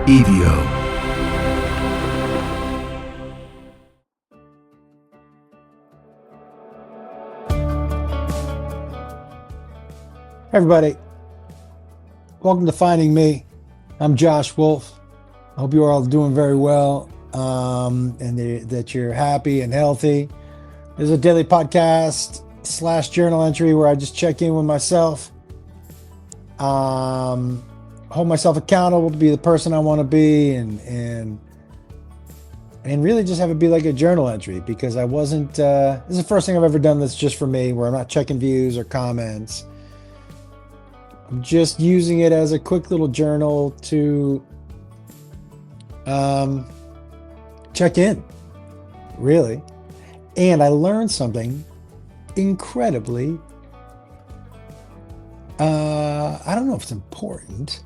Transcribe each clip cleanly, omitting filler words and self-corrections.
EVO. Hey everybody, welcome to Finding Me. I'm Josh Wolf. I hope you are all doing very well, that you're happy and healthy. This is a daily podcast / journal entry where I just check in with myself, hold myself accountable to be the person I want to be, and really just have it be like a journal entry because I wasn't. This is the first thing I've ever done that's just for me, where I'm not checking views or comments. I'm just using it as a quick little journal to check in, really. And I learned something incredibly, I don't know if it's important,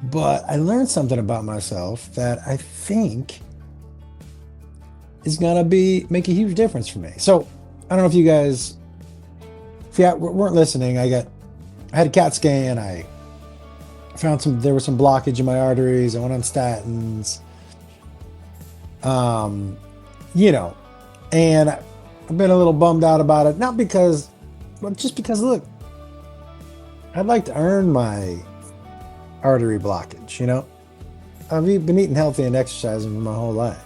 but I learned something about myself that I think is gonna make a huge difference for me. So I don't know if you guys, if you weren't listening, I had a CAT scan. I found there was some blockage in my arteries. I went on statins. You know, and I've been a little bummed out about it. Not because, but just because, look, I'd like to earn my artery blockage, I've been eating healthy and exercising for my whole life.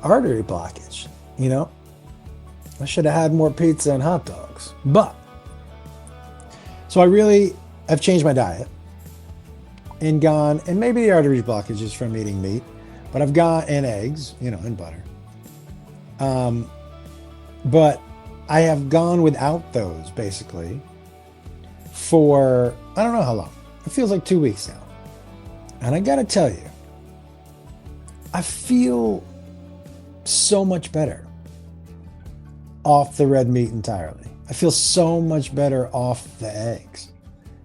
Artery blockage, I should have had more pizza and hot dogs. So I've changed my diet and gone, and maybe the artery blockage is from eating meat, but I've gone, and eggs, and butter. But I have gone without those basically for, I don't know how long. It feels like 2 weeks now. And I gotta tell you, I feel so much better off the red meat entirely. I feel so much better off the eggs.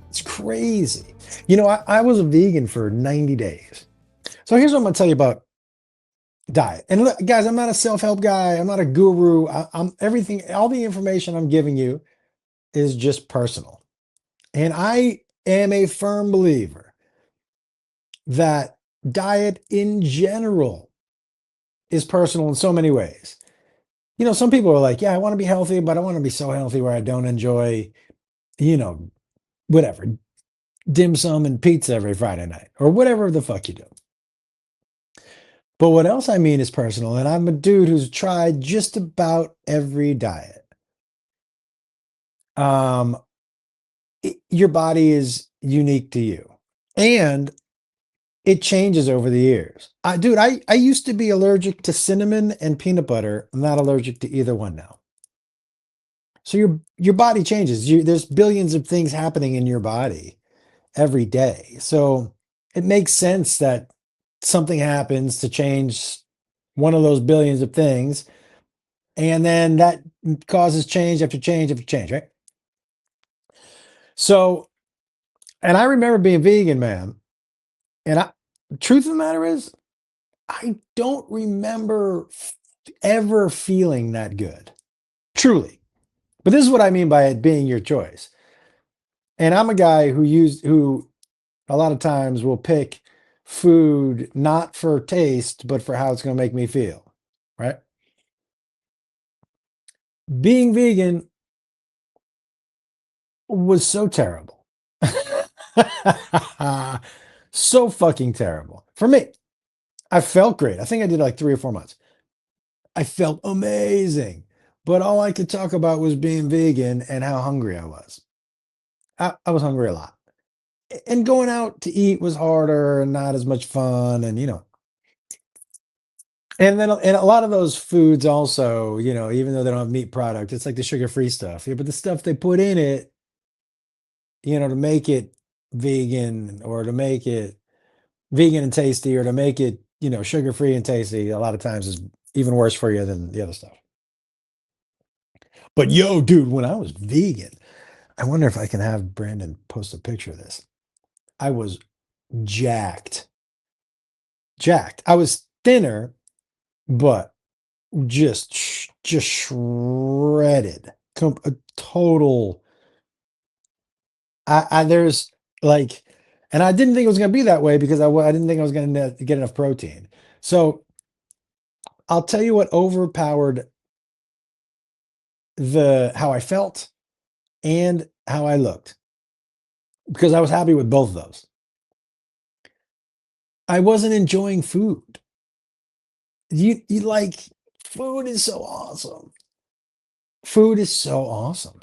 It's crazy. I was a vegan for 90 days. So here's what I'm going to tell you about diet. And look, guys, I'm not a self-help guy. I'm not a guru. I'm everything, all the information I'm giving you is just personal. And I am a firm believer that diet in general is personal in so many ways. Some people are like, yeah, I want to be healthy, but I want to be so healthy where I don't enjoy, whatever, dim sum and pizza every Friday night or whatever the fuck you do. But what else I mean is personal. And I'm a dude who's tried just about every diet. Your body is unique to you. And it changes over the years. I used to be allergic to cinnamon and peanut butter. I'm not allergic to either one now. So your body changes. There's billions of things happening in your body every day. So it makes sense that something happens to change one of those billions of things, and then that causes change after change after change, right? So, and I remember being vegan, man. And the truth of the matter is, I don't remember ever feeling that good, truly. But this is what I mean by it being your choice. And I'm a guy who a lot of times will pick food not for taste, but for how it's going to make me feel, right? Being vegan was so terrible. So fucking terrible. For me, I felt great. I think I did like 3 or 4 months. I felt amazing. But all I could talk about was being vegan and how hungry I was. I was hungry a lot. And going out to eat was harder and not as much fun. And then and a lot of those foods also, even though they don't have meat product, it's like the sugar-free stuff. Yeah, but the stuff they put in it, to make it vegan or to make it vegan and tasty or to make it, sugar-free and tasty, a lot of times is even worse for you than the other stuff. But yo, dude, when I was vegan, I wonder if I can have Brandon post a picture of this. I was jacked. Jacked. I was thinner, but just shredded. A total. I there's like And I didn't think it was going to be that way because I didn't think I was going to get enough protein. So I'll tell you what overpowered the how I felt and how I looked because I was happy with both of those. I wasn't enjoying food. You like food is so awesome. Food is so awesome.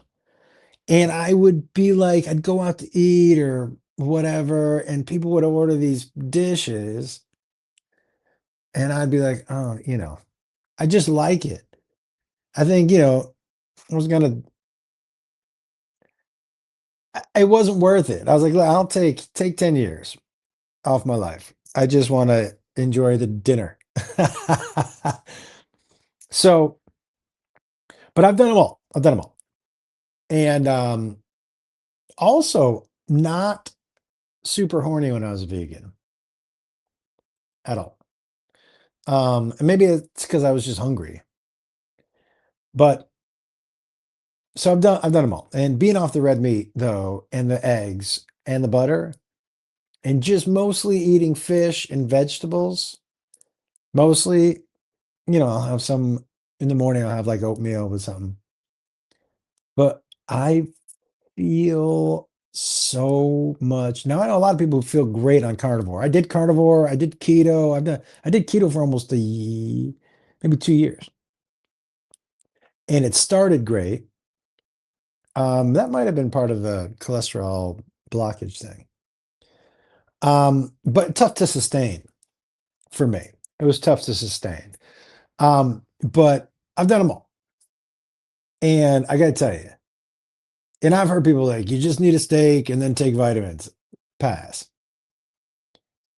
And I would be like, I'd go out to eat or whatever, and people would order these dishes, and I'd be like, oh, I just like it. I think, I was gonna, it wasn't worth it. I was like, "Look, I'll take 10 years off my life. I just want to enjoy the dinner." So, but I've done them all. I've done them all. And also not super horny when I was a vegan at all. And maybe it's because I was just hungry. But so I've done them all. And being off the red meat though, and the eggs and the butter, and just mostly eating fish and vegetables. Mostly, I'll have some in the morning. I'll have like oatmeal with something. But I feel so much now. I know a lot of people who feel great on carnivore. I did carnivore. I did keto. I did keto for almost maybe 2 years, and it started great. That might have been part of the cholesterol blockage thing. But tough to sustain for me. It was tough to sustain. But I've done them all. And I gotta tell you, and I've heard people like, you just need a steak and then take vitamins. Pass.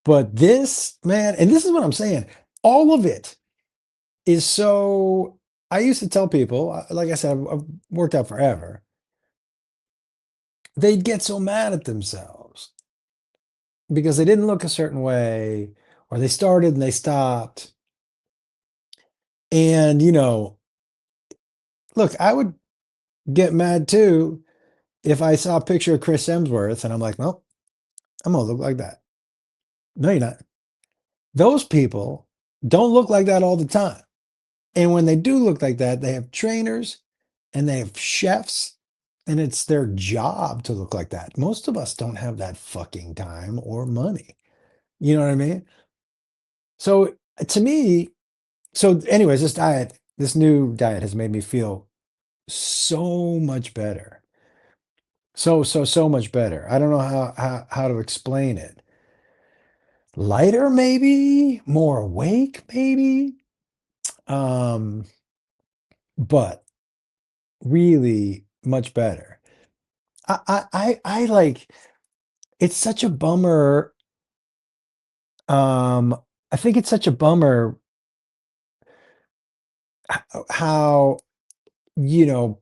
But this, man, and this is what I'm saying. All of it is so. I used to tell people, like I said, I've worked out forever. They'd get so mad at themselves because they didn't look a certain way, or they started and they stopped. And, look, I would get mad too if I saw a picture of Chris Hemsworth and I'm like, well, I'm gonna look like that. No, you're not. Those people don't look like that all the time. And when they do look like that, they have trainers and they have chefs, and it's their job to look like that. Most of us don't have that fucking time or money. You know what I mean? So to me, so anyways, this new diet has made me feel so much better. So much better. I don't know how to explain it. Lighter, maybe, more awake, maybe. Um, but really much better. I like it's such a bummer. Um, I think it's such a bummer how,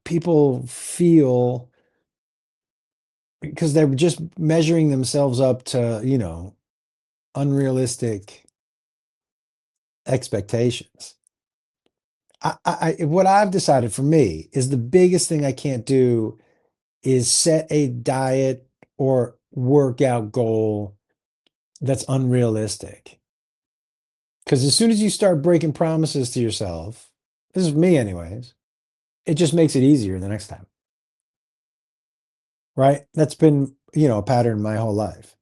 people feel because they're just measuring themselves up to, unrealistic expectations. What I've decided for me is the biggest thing I can't do is set a diet or workout goal that's unrealistic. Because as soon as you start breaking promises to yourself, this is me anyways, it just makes it easier the next time. Right? That's been, a pattern my whole life.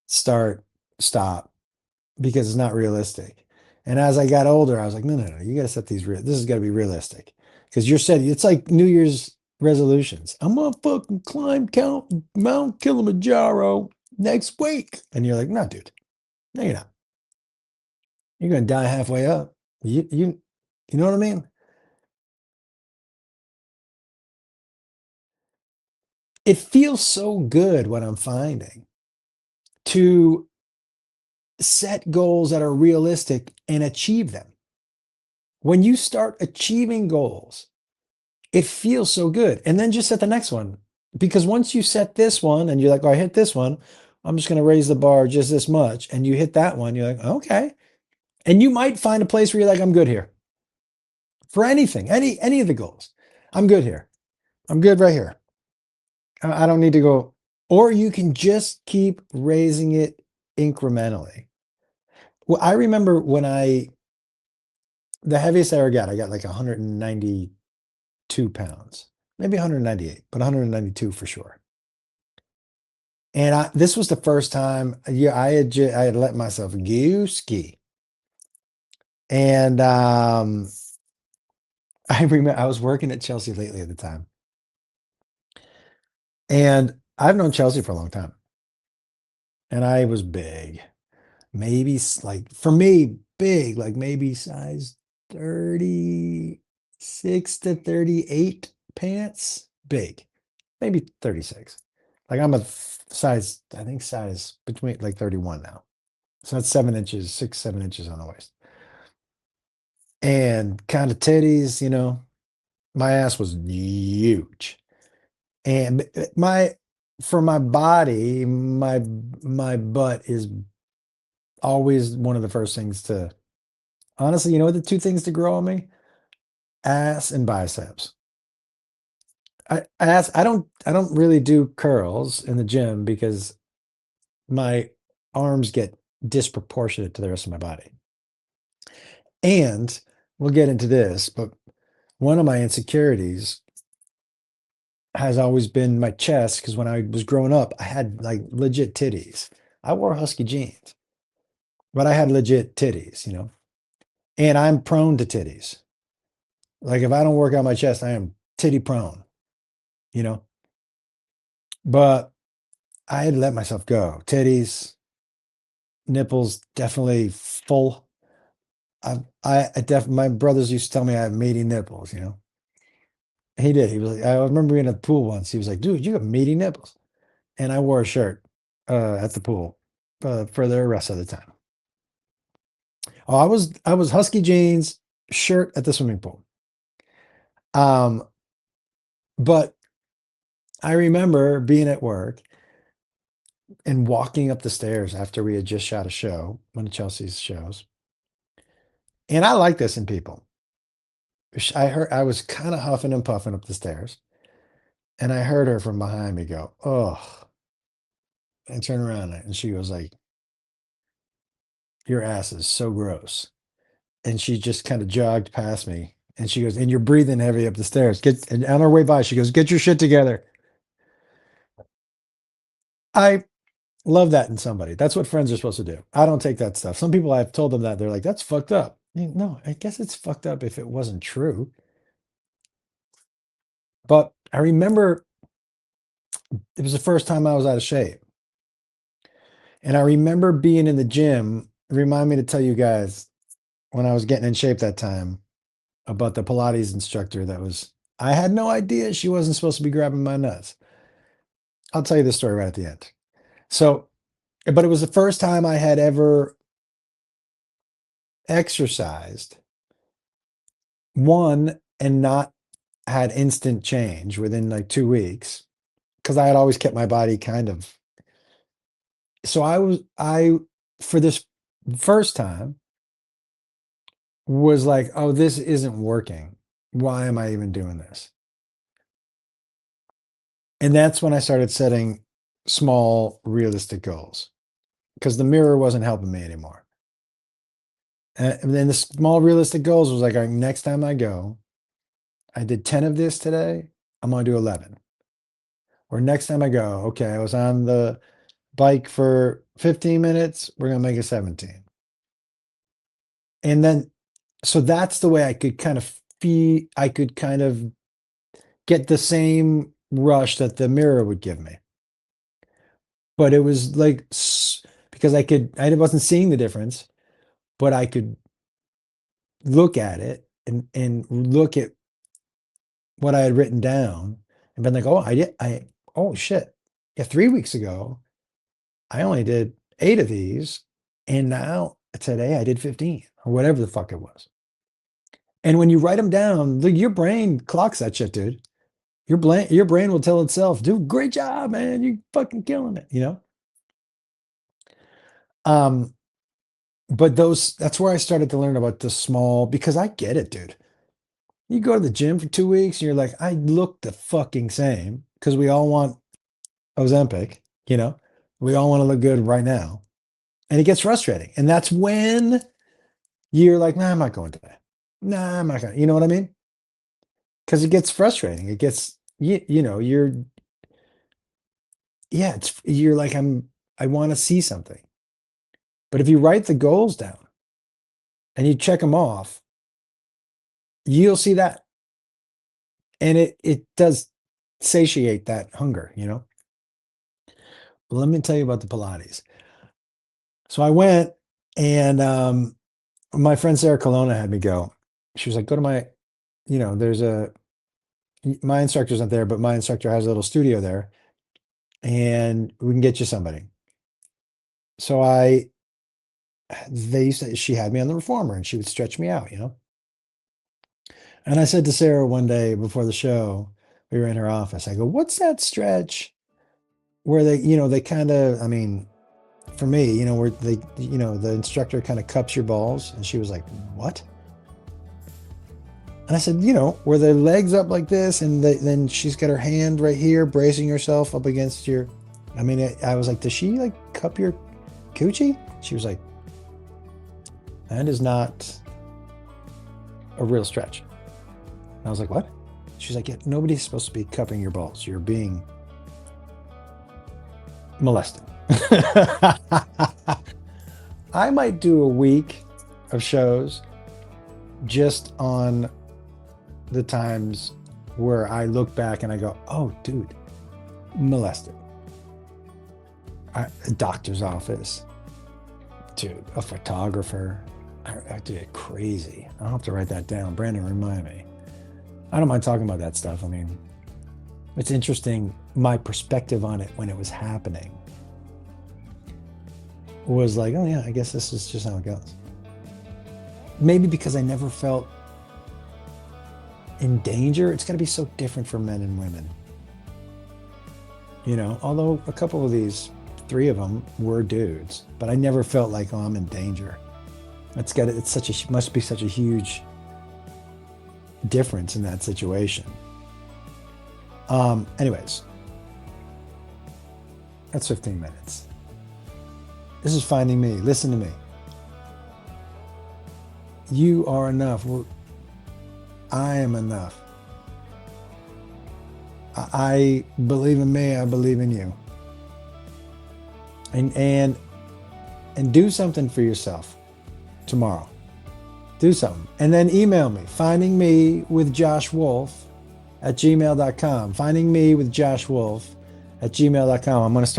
Start, stop, because it's not realistic. And as I got older, I was like, no, no, no, you got to set these this has got to be realistic. Because you're setting it's like New Year's resolutions. I'm gonna fucking climb Count Mount Kilimanjaro next week. And you're like, no, dude, no, you're not. You're gonna die halfway up. You know what I mean? It feels so good what I'm finding to set goals that are realistic and achieve them. When you start achieving goals, it feels so good. And then just set the next one. Because once you set this one and you're like, oh, I hit this one, I'm just going to raise the bar just this much. And you hit that one, you're like, okay. And you might find a place where you're like, I'm good here for anything, any of the goals. I'm good here. I'm good right here. I don't need to go. or you can just keep raising it incrementally. Well, I remember when the heaviest I ever got, I got like 192 pounds, maybe 198, but 192 for sure. And this was the first time, yeah, I had let myself go ski. And I remember I was working at Chelsea lately at the time, and I've known Chelsea for a long time, and I was big, maybe like for me, big, like maybe size 36 to 38 pants, big, maybe 36. Like I'm a size, I think size between like 31 now. So that's 7 inches, 6, 7 inches on the waist. And kind of titties, my ass was huge. And my for my body, my butt is always one of the first things to honestly, you know what the two things to grow on me? Ass and biceps. I don't really do curls in the gym because my arms get disproportionate to the rest of my body. And we'll get into this, but one of my insecurities has always been my chest because when I was growing up, I had like legit titties. I wore husky jeans, but I had legit titties. And I'm prone to titties. Like if I don't work out my chest, I am titty prone, you know. But I had to let myself go. Titties, nipples, definitely full. My brothers used to tell me I have meaty nipples. He did. He was like, I remember being at the pool once. He was like, dude, you have meaty nipples. And I wore a shirt at the pool for the rest of the time. Oh, I was husky jeans, shirt at the swimming pool. Um, but I remember being at work and walking up the stairs after we had just shot a show, one of Chelsea's shows. And I like this in people. I heard I was kind of huffing and puffing up the stairs, and I heard her from behind me go, "Oh," and turn around, and she was like, "Your ass is so gross." And she just kind of jogged past me, and she goes, "And you're breathing heavy up the stairs." And on her way by, she goes, "Get your shit together." I love that in somebody. That's what friends are supposed to do. I don't take that stuff. Some people I've told them that they're like, "That's fucked up." No, I guess it's fucked up if it wasn't true. But I remember it was the first time I was out of shape. And I remember being in the gym. Remind me to tell you guys when I was getting in shape that time about the Pilates instructor I had no idea she wasn't supposed to be grabbing my nuts. I'll tell you the story right at the end. So, but it was the first time I had ever exercised, one, and not had instant change within like 2 weeks because I had always kept my body kind of. So for this first time, was like, oh, this isn't working. Why am I even doing this? And that's when I started setting small, realistic goals because the mirror wasn't helping me anymore. And then the small, realistic goals was like, all right, next time I go, I did 10 of this today. I'm going to do 11. Or next time I go, okay, I was on the bike for 15 minutes. We're going to make it 17. And then, so that's the way I could kind of I could kind of get the same rush that the mirror would give me. But it was like because I wasn't seeing the difference, but I could look at it and look at what I had written down and been like, oh, oh shit. Yeah, 3 weeks ago, I only did 8 of these, and now today I did 15 or whatever the fuck it was. And when you write them down, your brain clocks that shit, dude. Your brain will tell itself, "Dude, great job, man. You fucking killing it." Um, but that's where I started to learn about the small because I get it, dude. You go to the gym for 2 weeks and you're like, I look the fucking same because we all want Ozempic, you know, we all want to look good right now. And it gets frustrating. And that's when you're like, nah, I'm not going today. Nah, I'm not going. You know what I mean? Because it gets frustrating. It gets, you know, yeah, you're like, I want to see something. But if you write the goals down and you check them off, you'll see that. And it does satiate that hunger, you know? Well, let me tell you about the Pilates. So I went and my friend Sarah Colonna had me go. She was like, go to my, you know, my instructor's not there, but my instructor has a little studio there and we can get you somebody. So she had me on the reformer and she would stretch me out, you know? And I said to Sarah one day before the show, we were in her office, I go, what's that stretch where they kind of, I mean, for me, where the instructor kind of cups your balls? And she was like, what? And I said, where the legs up like this, and then she's got her hand right here, bracing herself up against your. I mean, I was like, does she like cup your coochie? She was like, that is not a real stretch. And I was like, what? She's like, yeah, nobody's supposed to be cupping your balls. You're being molested. I might do a week of shows just on the times where I look back and I go, oh, dude, molested. A doctor's office, dude, a photographer. I do it crazy. I'll have to write that down. Brandon, remind me. I don't mind talking about that stuff. I mean, it's interesting. My perspective on it when it was happening was like, oh yeah, I guess this is just how it goes. Maybe because I never felt in danger. It's got to be so different for men and women. Although a couple of these, 3 of them were dudes, but I never felt like, oh, I'm in danger. Must be such a huge difference in that situation. Anyways, that's 15 minutes. This is Finding Me. Listen to me. You are enough. I am enough. I believe in me. I believe in you. And do something for yourself tomorrow. Do something. And then email me, findingmewithjoshwolf@gmail.com. Findingmewithjoshwolf@gmail.com. I'm going to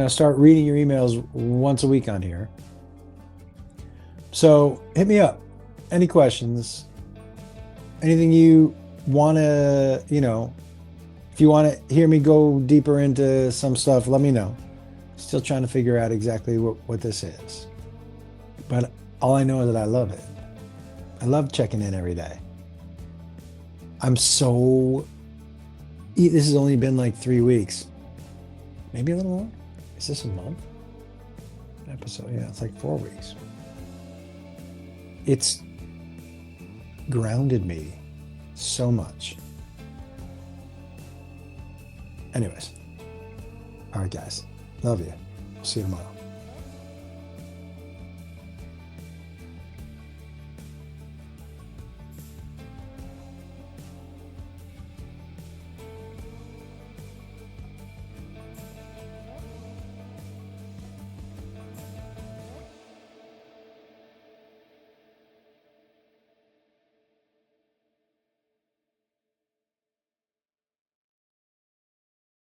start reading your emails once a week on here. So hit me up. Any questions? Anything you want to, if you want to hear me go deeper into some stuff, let me know. Still trying to figure out exactly what this is. But all I know is that I love it. I love checking in every day. This has only been like 3 weeks. Maybe a little more. Is this a month? Episode, yeah, it's like 4 weeks. It's grounded me so much. Anyways. All right, guys. Love you. See you tomorrow.